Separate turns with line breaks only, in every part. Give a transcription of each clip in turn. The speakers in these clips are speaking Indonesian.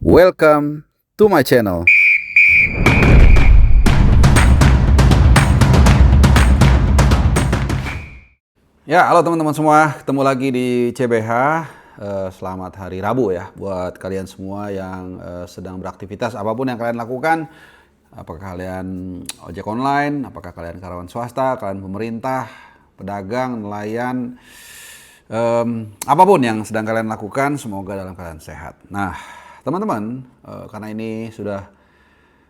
Welcome to my channel. Ya, halo teman-teman semua, ketemu lagi di CBH. Selamat hari Rabu ya buat kalian semua yang sedang beraktivitas apapun yang kalian lakukan. Apakah kalian ojek online, apakah kalian karyawan swasta, kalian pemerintah, pedagang, nelayan, apapun yang sedang kalian lakukan, semoga dalam keadaan sehat. Nah, teman-teman, karena ini sudah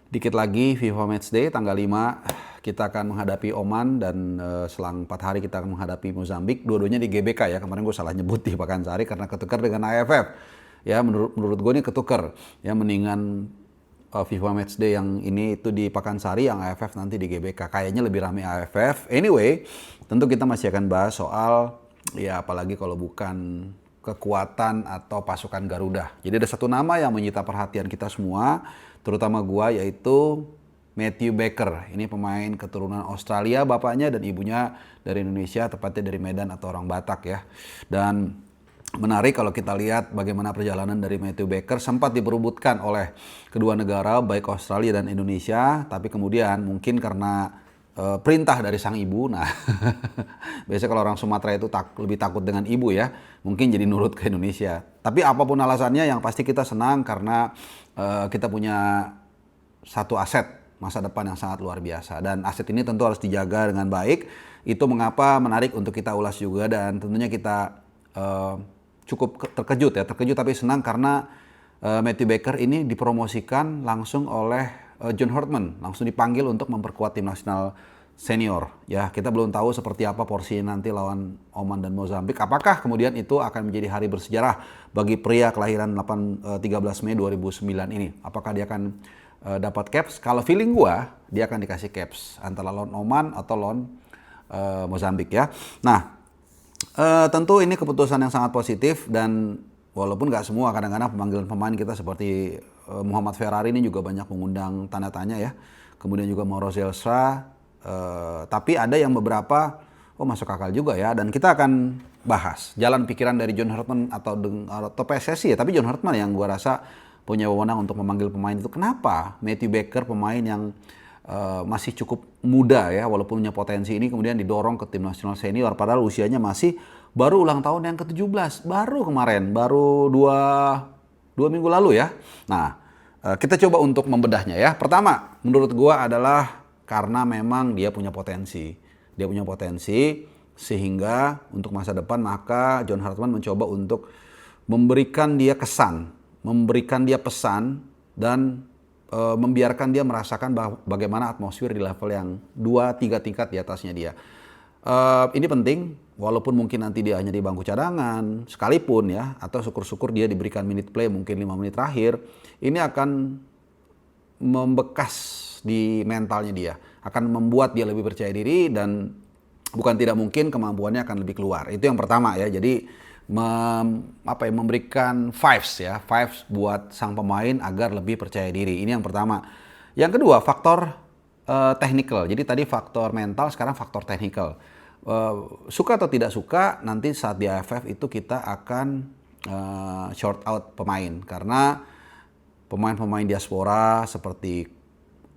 dikit lagi FIFA Matchday tanggal 5, kita akan menghadapi Oman dan selang 4 hari kita akan menghadapi Mozambik. Dua-duanya di GBK ya, kemarin gue salah nyebut di Pakansari karena ketukar dengan AFF. Ya, menurut gue ini ketukar. Ya, mendingan FIFA Matchday yang ini itu di Pakansari, yang AFF nanti di GBK. Kayaknya lebih ramai AFF. Anyway, tentu kita masih akan bahas soal, ya apalagi kalau bukan kekuatan atau pasukan Garuda. Jadi ada satu nama yang menyita perhatian kita semua, terutama gua, yaitu Matthew Baker. Ini pemain keturunan Australia, bapaknya dan ibunya dari Indonesia, tepatnya dari Medan atau orang Batak ya. Dan menarik kalau kita lihat bagaimana perjalanan dari Matthew Baker, sempat diperebutkan oleh kedua negara, baik Australia dan Indonesia, tapi kemudian mungkin karena perintah dari sang ibu. Nah, biasanya kalau orang Sumatera itu lebih takut dengan ibu ya, mungkin jadi nurut ke Indonesia. Tapi apapun alasannya, yang pasti kita senang karena kita punya satu aset masa depan yang sangat luar biasa. Dan aset ini tentu harus dijaga dengan baik. Itu mengapa menarik untuk kita ulas juga, dan tentunya kita cukup terkejut tapi senang karena Matthew Baker ini dipromosikan langsung oleh John Hartman, langsung dipanggil untuk memperkuat tim nasional senior. Ya, kita belum tahu seperti apa porsi nanti lawan Oman dan Mozambik. Apakah kemudian itu akan menjadi hari bersejarah bagi pria kelahiran 13 Mei 2009 ini? Apakah dia akan dapat caps? Kalau feeling gua, dia akan dikasih caps antara lawan Oman atau lawan Mozambik ya. Nah, tentu ini keputusan yang sangat positif, dan walaupun nggak semua, kadang-kadang pemanggilan pemain kita seperti Muhammad Ferrari ini juga banyak mengundang tanda tanya ya. Kemudian juga Mauro Zelstra, tapi ada yang beberapa masuk akal juga ya. Dan kita akan bahas jalan pikiran dari John Hartman atau PSSI ya. Tapi John Hartman yang gua rasa punya wewenang untuk memanggil pemain itu. Kenapa Matthew Baker, pemain yang masih cukup muda ya, walaupun punya potensi, ini kemudian didorong ke tim nasional senior padahal usianya masih baru ulang tahun yang ke-17, baru kemarin, baru dua minggu lalu ya. Nah, kita coba untuk membedahnya ya. Pertama, menurut gua adalah karena memang dia punya potensi. Dia punya potensi sehingga untuk masa depan maka John Hartman mencoba untuk memberikan dia kesan, memberikan dia pesan, dan membiarkan dia merasakan bagaimana atmosfer di level yang 2-3 tingkat di atasnya dia. Ini penting, walaupun mungkin nanti dia hanya di bangku cadangan sekalipun ya, atau syukur-syukur dia diberikan minute play mungkin 5 menit terakhir, ini akan membekas di mentalnya dia, akan membuat dia lebih percaya diri, dan bukan tidak mungkin kemampuannya akan lebih keluar. Itu yang pertama ya. Jadi memberikan vibes buat sang pemain agar lebih percaya diri. Ini yang pertama. Yang kedua, faktor technical. Jadi tadi faktor mental, sekarang faktor technical. Suka atau tidak suka, nanti saat di AFF itu kita akan short out pemain, karena pemain-pemain diaspora seperti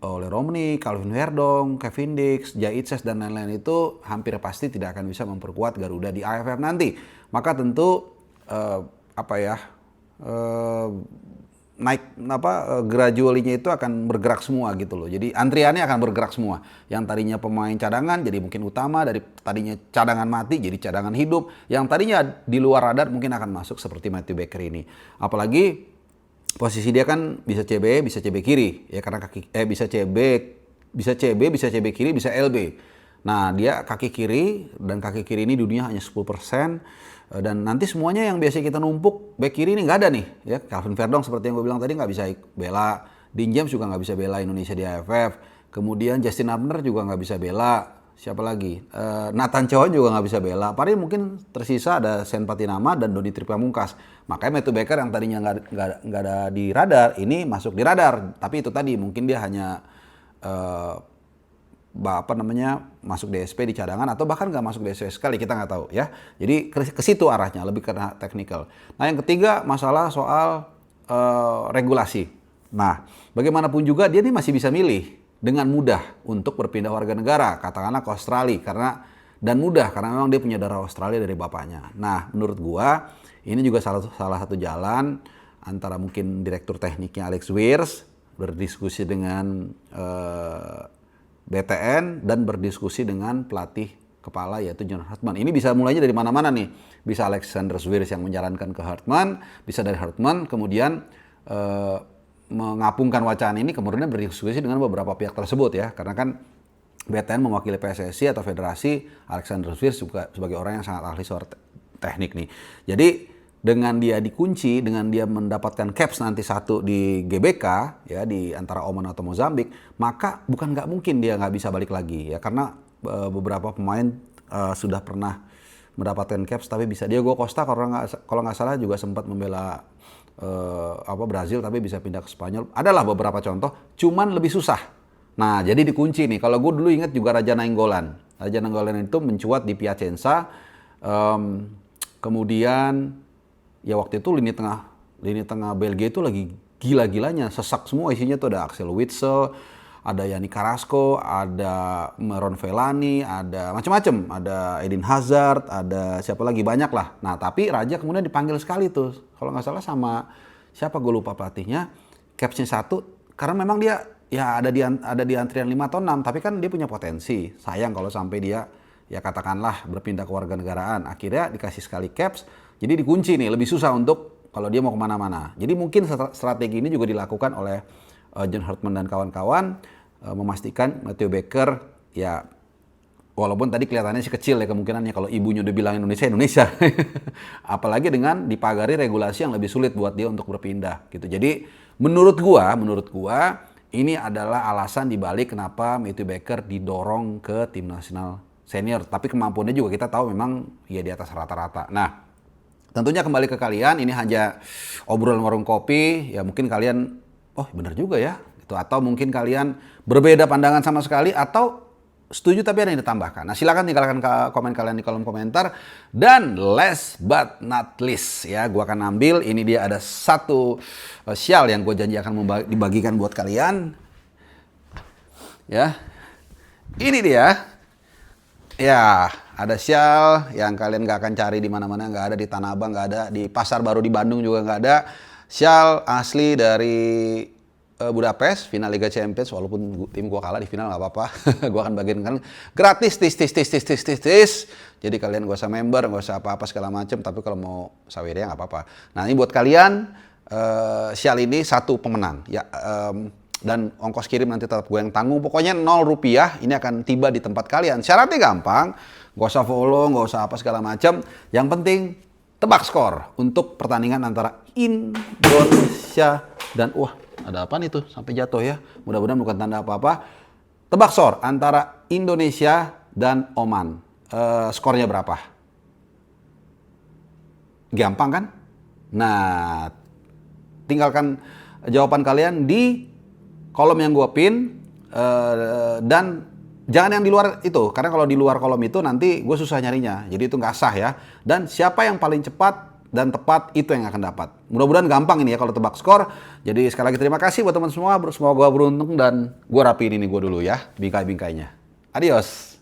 Ole Romney, Calvin Verdong, Kevin Dix, Jai Itses, dan lain-lain itu hampir pasti tidak akan bisa memperkuat Garuda di AFF nanti. Maka tentu gradually-nya itu akan bergerak semua gitu loh. Jadi antriannya akan bergerak semua. Yang tadinya pemain cadangan jadi mungkin utama, dari tadinya cadangan mati jadi cadangan hidup. Yang tadinya di luar radar mungkin akan masuk seperti Matthew Baker ini. Apalagi posisi dia kan bisa CB kiri ya, karena bisa CB kiri, bisa LB. Nah, dia kaki kiri, dan kaki kiri ini dunia hanya 10%, dan nanti semuanya yang biasa kita numpuk back kiri ini nggak ada nih ya. Calvin Verdong seperti yang gue bilang tadi nggak bisa bela, Dean James juga nggak bisa bela Indonesia di AFF, kemudian Justin Abner juga nggak bisa bela. Siapa lagi? Nathan Chow juga nggak bisa bela. Paling mungkin tersisa ada Sen Patinama dan Doni Tripamungkas. Makanya Matthew Baker yang tadinya nggak ada di radar, ini masuk di radar. Tapi itu tadi mungkin dia hanya masuk DSP di cadangan, atau bahkan nggak masuk DSP sekali, kita nggak tahu ya. Jadi ke situ arahnya, lebih karena technical. Nah, yang ketiga, masalah soal regulasi. Nah, bagaimanapun juga dia ini masih bisa milih dengan mudah untuk berpindah warga negara, katakanlah ke Australia dan mudah karena memang dia punya darah Australia dari bapaknya. Nah, menurut gua ini juga salah satu jalan antara mungkin direktur tekniknya Alex Wiers berdiskusi dengan BTN dan berdiskusi dengan pelatih kepala yaitu John Hartman. Ini bisa mulainya dari mana-mana nih. Bisa Alexander Wiers yang menjalankan ke Hartman, bisa dari Hartman kemudian mengapungkan wacana ini kemudian berdiskusi dengan beberapa pihak tersebut ya. Karena kan BTN mewakili PSSI atau federasi, Alexander Wiers juga sebagai orang yang sangat ahli soal teknik nih. Jadi dengan dia dikunci, dengan dia mendapatkan caps nanti satu di GBK ya di antara Oman atau Mozambik, maka bukan nggak mungkin dia nggak bisa balik lagi ya karena beberapa pemain sudah pernah mendapatkan caps tapi bisa. Diego Costa kalau nggak salah juga sempat membela Brazil tapi bisa pindah ke Spanyol. Adalah beberapa contoh, cuman lebih susah. Nah, jadi dikunci nih. Kalau gue dulu ingat juga Raja Nainggolan. Raja Nainggolan itu mencuat di Piacenza. Kemudian ya waktu itu lini tengah Belgia itu lagi gila-gilanya, sesak semua isinya tuh ada Axel Witsel, ada Yannick Carrasco, ada Marouane Fellaini, ada macam-macam, ada Eden Hazard, ada siapa lagi banyak lah. Nah, tapi Raja kemudian dipanggil sekali tuh. Kalau nggak salah sama siapa gue lupa pelatihnya, capsnya 1 karena memang dia ya ada di antrian 5 atau 6, tapi kan dia punya potensi. Sayang kalau sampai dia ya katakanlah berpindah ke warganegaraan. Akhirnya dikasih sekali caps, jadi dikunci nih, lebih susah untuk kalau dia mau kemana-mana. Jadi mungkin strategi ini juga dilakukan oleh John Hartman dan kawan-kawan, memastikan Matteo Baker ya walaupun tadi kelihatannya sih kecil ya kemungkinannya kalau ibunya udah bilang Indonesia. Apalagi dengan dipagari regulasi yang lebih sulit buat dia untuk berpindah gitu. Jadi menurut gua ini adalah alasan dibalik kenapa Matteo Baker didorong ke tim nasional senior. Tapi kemampuannya juga kita tahu memang ya di atas rata-rata. Nah, tentunya kembali ke kalian, ini hanya obrolan warung kopi, ya mungkin kalian, oh benar juga ya, gitu. Atau mungkin kalian berbeda pandangan sama sekali, atau setuju tapi ada yang ditambahkan. Nah silakan tinggalkan komen kalian di kolom komentar. Dan last but not least, ya gue akan ambil, ini dia ada satu syal yang gue janji akan dibagikan buat kalian. Ya, ini dia. Ya, ada syal yang kalian gak akan cari di mana-mana, nggak ada di Tanah Abang, nggak ada di Pasar Baru di Bandung juga nggak ada. Syal asli dari Budapest, final Liga Champions, walaupun tim gua kalah di final nggak apa-apa. Gua akan bagiin kalian gratis, tis. Jadi kalian gak usah member, gak usah apa-apa segala macam. Tapi kalau mau sawir ya nggak apa-apa. Nah ini buat kalian, syal ini satu pemenang. Ya. Dan ongkos kirim nanti tetap gue yang tanggung. Pokoknya 0 rupiah ini akan tiba di tempat kalian. Syaratnya gampang, gak usah follow, gak usah apa segala macam. Yang penting tebak skor untuk pertandingan antara Indonesia dan wah ada apa nih tuh sampai jatuh ya. Mudah-mudahan bukan tanda apa-apa. Tebak skor antara Indonesia dan Oman. Skornya berapa? Gampang kan? Nah, tinggalkan jawaban kalian di kolom yang gue pin, dan jangan yang di luar itu, karena kalau di luar kolom itu nanti gue susah nyarinya, jadi itu nggak sah ya. Dan siapa yang paling cepat dan tepat itu yang akan dapat. Mudah-mudahan gampang ini ya kalau tebak skor. Jadi sekali lagi terima kasih buat teman semua, semoga gue beruntung dan gue rapiin ini gue dulu ya, bingkai-bingkainya. Adios.